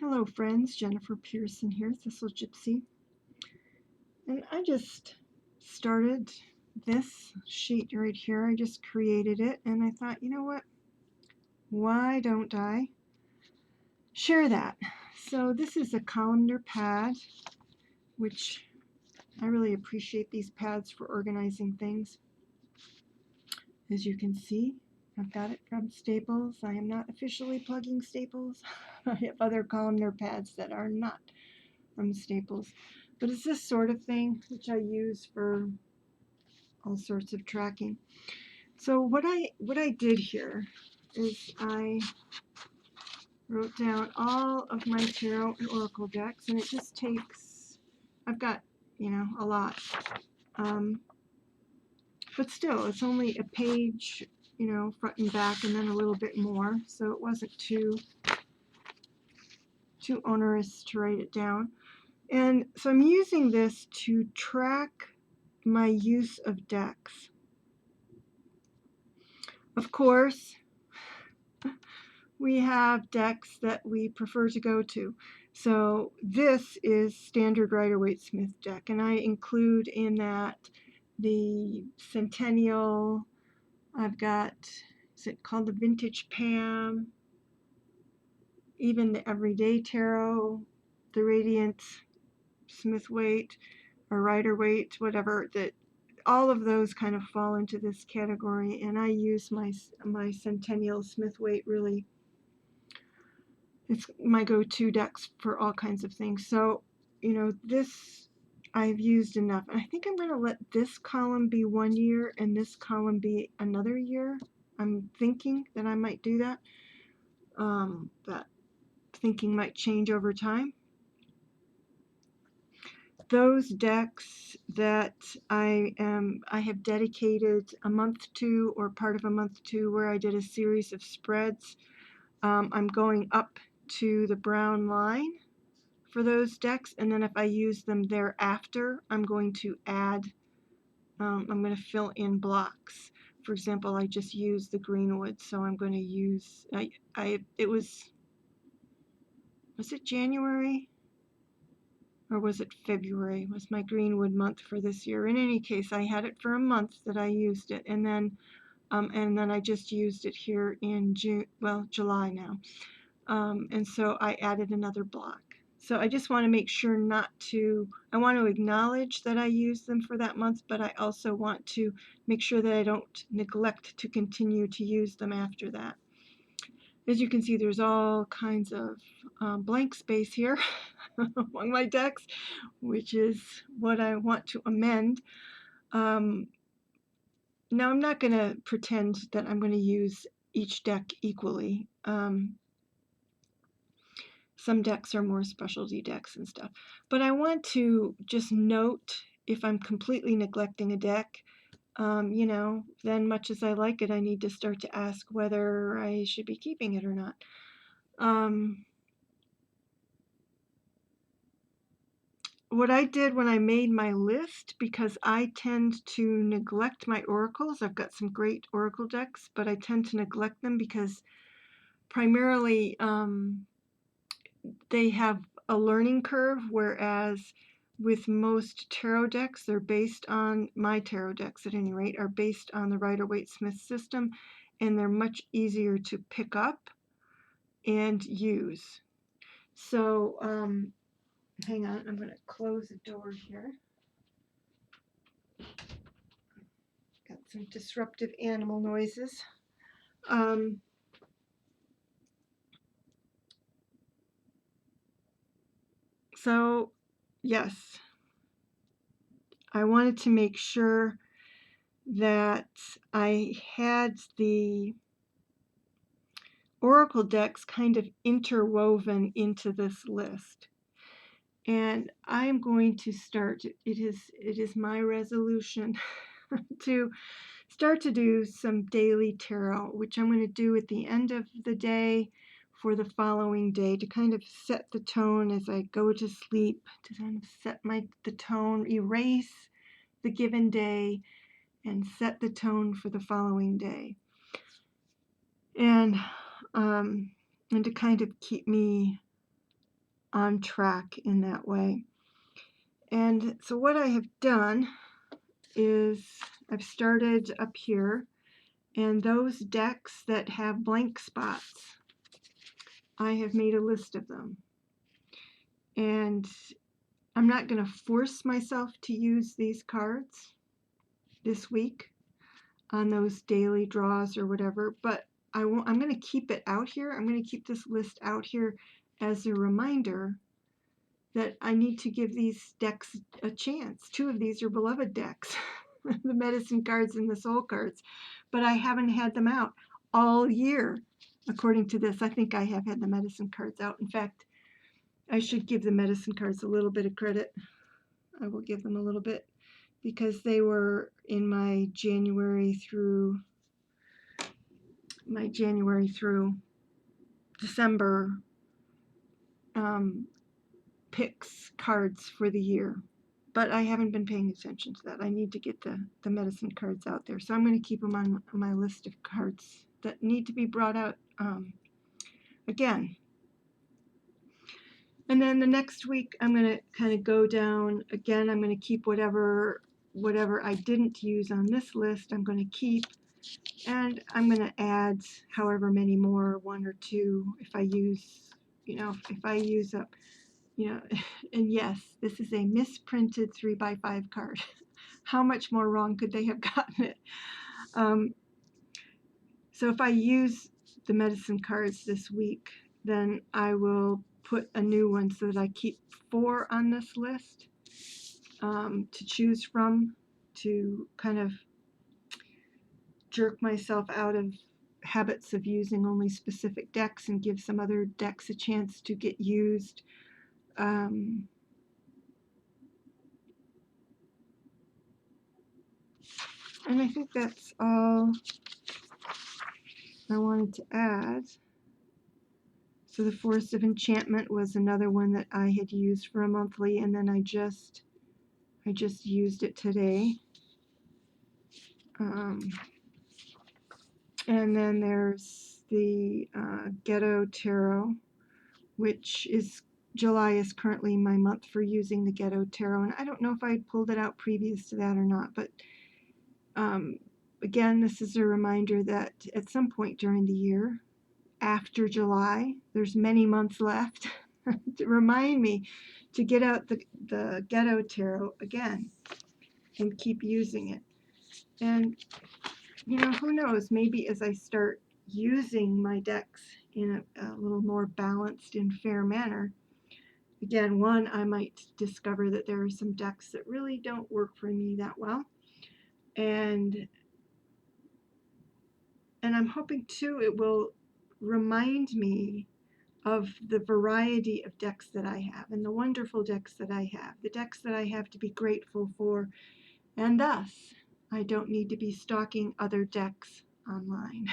Hello friends, Jennifer Pearson here, Thistle Gypsy, and I just started this sheet right here. I just created it and I thought, you know what, why don't I share that? So this is a colander pad, which I really appreciate these pads for organizing things. As you can see, I've got it from Staples. I am not officially plugging Staples. I have other colander pads that are not from Staples. But it's this sort of thing which I use for all sorts of tracking. So what I did here is I wrote down all of my tarot and oracle decks, and it just takes, I've got, a lot. But still, it's only a page, front and back, and then a little bit more, so it wasn't too onerous to write it down. And so I'm using this to track my use of decks. Of course, we have decks that we prefer to go to. So this is standard Rider-Waite-Smith deck, and I include in that the Centennial. I've got, is it called the Vintage Pam? Even the Everyday Tarot, the Radiant Smith-Waite or Rider-Waite, whatever. That all of those kind of fall into this category, and I use my Centennial Smith-Waite really. It's my go-to decks for all kinds of things. So, this I've used enough. I think I'm going to let this column be 1 year and this column be another year. I'm thinking that I might do that. That thinking might change over time. Those decks that I have dedicated a month to, or part of a month to, where I did a series of spreads. I'm going up to the brown line for those decks, and then if I use them thereafter, I'm going to add, I'm going to fill in blocks. For example, I just used the Greenwood, so I'm going to use, it was it January? Or was it February? Was my Greenwood month for this year. In any case, I had it for a month that I used it, and then I just used it here in July now. And so I added another block. So I just want to make sure I want to acknowledge that I used them for that month, but I also want to make sure that I don't neglect to continue to use them after that. As you can see, there's all kinds of blank space here among my decks, which is what I want to amend. Now I'm not going to pretend that I'm going to use each deck equally. Some decks are more specialty decks and stuff. But I want to just note if I'm completely neglecting a deck, then much as I like it, I need to start to ask whether I should be keeping it or not. What I did when I made my list, because I tend to neglect my oracles, I've got some great oracle decks, but I tend to neglect them because primarily they have a learning curve, whereas with most tarot decks, they're based on, my tarot decks at any rate, are based on the Rider-Waite-Smith system, and they're much easier to pick up and use. So, hang on, I'm going to close the door here. Got some disruptive animal noises. So, yes, I wanted to make sure that I had the oracle decks kind of interwoven into this list. And I'm going to start, it is my resolution to start to do some daily tarot, which I'm going to do at the end of the day for the following day to kind of set the tone as I go to sleep, to kind of set the tone, erase the given day, and set the tone for the following day. And to kind of keep me on track in that way. And so what I have done is I've started up here, and those decks that have blank spots, I have made a list of them. And I'm not going to force myself to use these cards this week on those daily draws or whatever, but I'm going to keep it out here. I'm going to keep this list out here as a reminder that I need to give these decks a chance. Two of these are beloved decks, the medicine cards and the soul cards, but I haven't had them out all year. According to this, I think I have had the medicine cards out. In fact, I should give the medicine cards a little bit of credit. I will give them a little bit because they were in my January through December picks cards for the year. But I haven't been paying attention to that. I need to get the medicine cards out there. So I'm going to keep them on my list of cards that need to be brought out again. And then the next week, I'm going to kind of go down again. I'm going to keep whatever I didn't use on this list, I'm going to keep. And I'm going to add however many more, one or two, if I use, if I use up, and yes, this is a misprinted 3x5 card. How much more wrong could they have gotten it? So if I use the medicine cards this week, then I will put a new one so that I keep 4 on this list to choose from, to kind of jerk myself out of habits of using only specific decks and give some other decks a chance to get used. And I think that's all I wanted to add. So the Forest of Enchantment was another one that I had used for a monthly, and then I just used it today. And then there's the Ghetto Tarot, which is July is currently my month for using the Ghetto Tarot, and I don't know if I pulled it out previous to that or not, but again, this is a reminder that at some point during the year, after July, there's many months left, to remind me to get out the Ghetto Tarot again and keep using it. And who knows, maybe as I start using my decks in a little more balanced and fair manner, again, one, I might discover that there are some decks that really don't work for me that well. And I'm hoping too it will remind me of the variety of decks that I have and the wonderful decks that I have, the decks that I have to be grateful for, and thus I don't need to be stalking other decks online.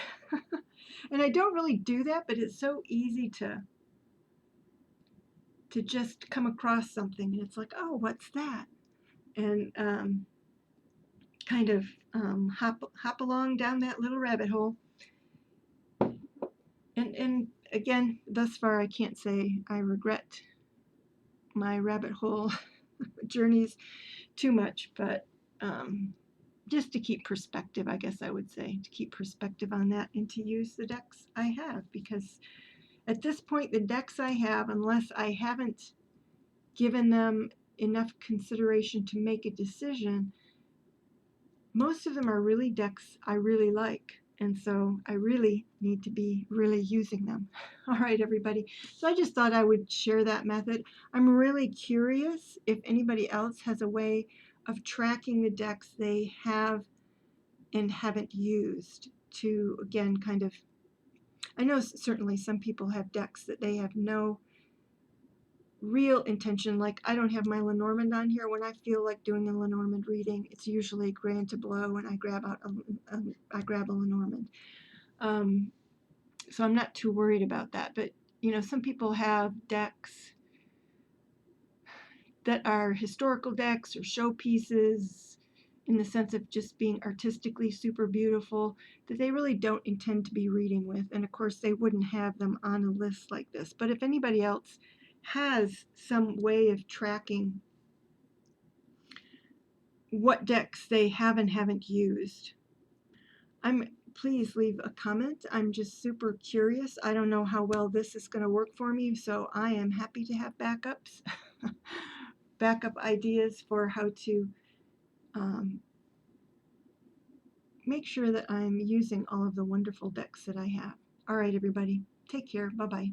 And I don't really do that, but it's so easy to just come across something and it's like, oh, what's that? And kind of hop along down that little rabbit hole. And again, thus far I can't say I regret my rabbit hole journeys too much, but just to keep perspective, I guess I would say, to keep perspective on that and to use the decks I have, because at this point, the decks I have, unless I haven't given them enough consideration to make a decision, most of them are really decks I really like. And so I really need to be really using them. All right, everybody. So I just thought I would share that method. I'm really curious if anybody else has a way of tracking the decks they have and haven't used to, again, kind of, I know certainly some people have decks that they have no real intention, like I don't have my Lenormand on here. When I feel like doing a Lenormand reading, it's usually Grand Tableau, and I grab a Lenormand. So I'm not too worried about that. But some people have decks that are historical decks or showpieces, in the sense of just being artistically super beautiful, that they really don't intend to be reading with. And of course, they wouldn't have them on a list like this. But if anybody else has some way of tracking what decks they have and haven't used. Please leave a comment. I'm just super curious. I don't know how well this is going to work for me, so I am happy to have backups, backup ideas for how to make sure that I'm using all of the wonderful decks that I have. All right, everybody, take care. Bye-bye.